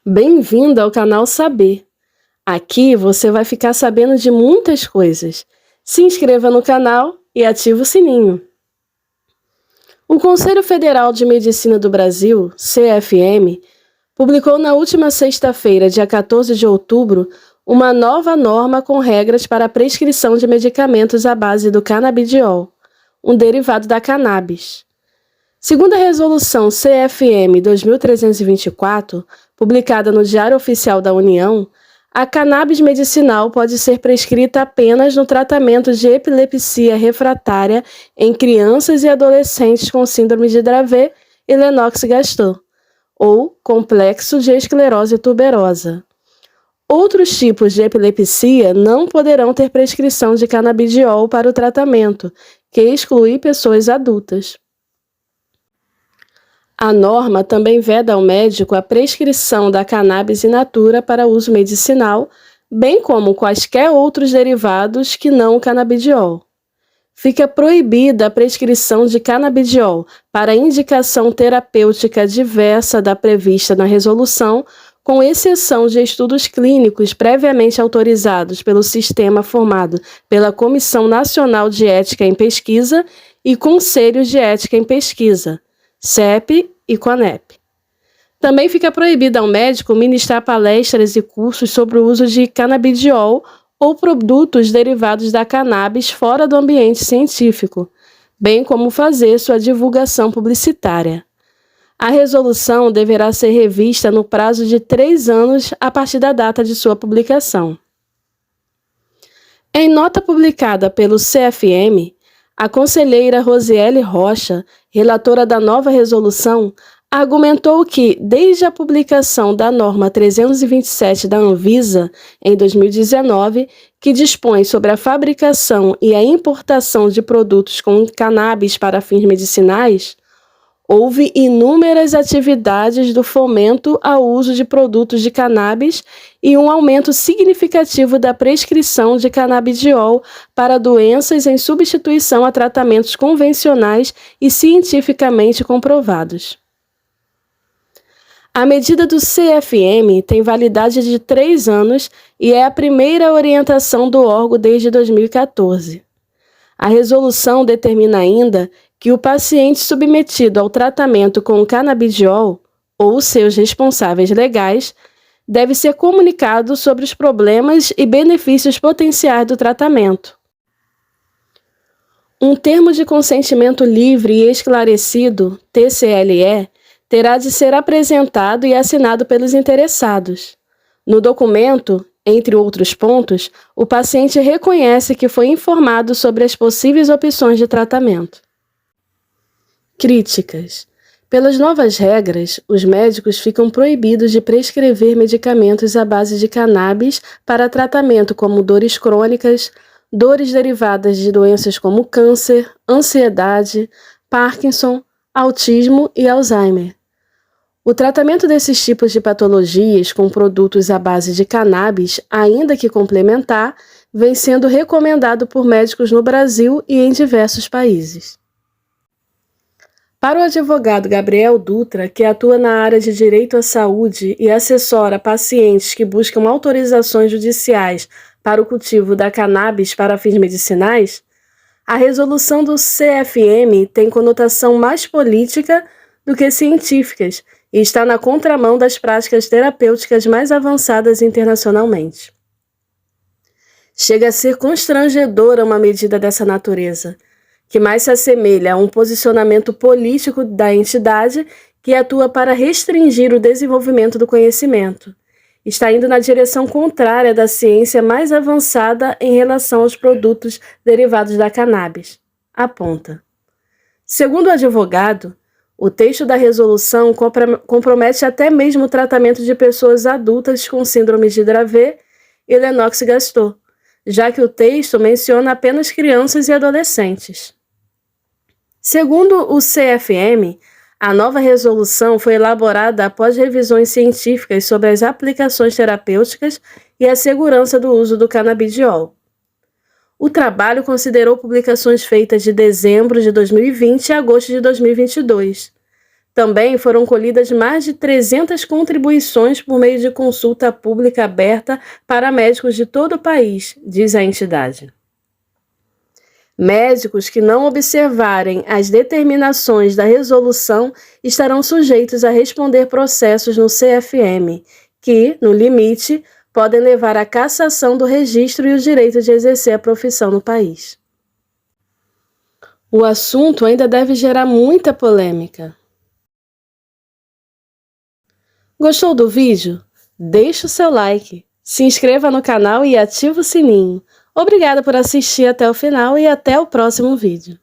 Bem-vindo ao canal Saber. Aqui você vai ficar sabendo de muitas coisas. Se inscreva no canal e ative o sininho. O Conselho Federal de Medicina do Brasil, CFM, publicou na última sexta-feira, dia 14 de outubro, uma nova norma com regras para a prescrição de medicamentos à base do canabidiol, um derivado da cannabis. Segundo a Resolução CFM 2324, publicada no Diário Oficial da União, a cannabis medicinal pode ser prescrita apenas no tratamento de epilepsia refratária em crianças e adolescentes com síndrome de Dravet e Lennox-Gastaut, ou complexo de esclerose tuberosa. Outros tipos de epilepsia não poderão ter prescrição de canabidiol para o tratamento, que exclui pessoas adultas. A norma também veda ao médico a prescrição da cannabis in natura para uso medicinal, bem como quaisquer outros derivados que não o canabidiol. Fica proibida a prescrição de canabidiol para indicação terapêutica diversa da prevista na resolução, com exceção de estudos clínicos previamente autorizados pelo sistema formado pela Comissão Nacional de Ética em Pesquisa e Conselhos de Ética em Pesquisa, CEP e CONEP. Também fica proibido ao médico ministrar palestras e cursos sobre o uso de canabidiol ou produtos derivados da cannabis fora do ambiente científico, bem como fazer sua divulgação publicitária. A resolução deverá ser revista no prazo de 3 anos a partir da data de sua publicação. Em nota publicada pelo CFM, a conselheira Rosiele Rocha, relatora da nova resolução, argumentou que, desde a publicação da norma 327 da Anvisa, em 2019, que dispõe sobre a fabricação e a importação de produtos com cannabis para fins medicinais, houve inúmeras atividades do fomento ao uso de produtos de cannabis e um aumento significativo da prescrição de canabidiol para doenças em substituição a tratamentos convencionais e cientificamente comprovados. A medida do CFM tem validade de 3 anos e é a primeira orientação do órgão desde 2014. A resolução determina ainda que o paciente submetido ao tratamento com o canabidiol, ou seus responsáveis legais, deve ser comunicado sobre os problemas e benefícios potenciais do tratamento. Um termo de consentimento livre e esclarecido, TCLE, terá de ser apresentado e assinado pelos interessados. No documento, entre outros pontos, o paciente reconhece que foi informado sobre as possíveis opções de tratamento. Críticas. Pelas novas regras, os médicos ficam proibidos de prescrever medicamentos à base de cannabis para tratamento como dores crônicas, dores derivadas de doenças como câncer, ansiedade, Parkinson, autismo e Alzheimer. O tratamento desses tipos de patologias com produtos à base de cannabis, ainda que complementar, vem sendo recomendado por médicos no Brasil e em diversos países. Para o advogado Gabriel Dutra, que atua na área de direito à saúde e assessora pacientes que buscam autorizações judiciais para o cultivo da cannabis para fins medicinais, a resolução do CFM tem conotação mais política do que científicas e está na contramão das práticas terapêuticas mais avançadas internacionalmente. Chega a ser constrangedora uma medida dessa natureza, que mais se assemelha a um posicionamento político da entidade que atua para restringir o desenvolvimento do conhecimento. Está indo na direção contrária da ciência mais avançada em relação aos produtos derivados da cannabis, aponta. Segundo o advogado, o texto da resolução compromete até mesmo o tratamento de pessoas adultas com síndrome de Dravet e Lennox-Gastaut, já que o texto menciona apenas crianças e adolescentes. Segundo o CFM, a nova resolução foi elaborada após revisões científicas sobre as aplicações terapêuticas e a segurança do uso do canabidiol. O trabalho considerou publicações feitas de dezembro de 2020 a agosto de 2022. Também foram colhidas mais de 300 contribuições por meio de consulta pública aberta para médicos de todo o país, diz a entidade. Médicos que não observarem as determinações da resolução estarão sujeitos a responder processos no CFM, que, no limite, podem levar à cassação do registro e o direito de exercer a profissão no país. O assunto ainda deve gerar muita polêmica. Gostou do vídeo? Deixe o seu like, se inscreva no canal e ative o sininho. Obrigada por assistir até o final e até o próximo vídeo.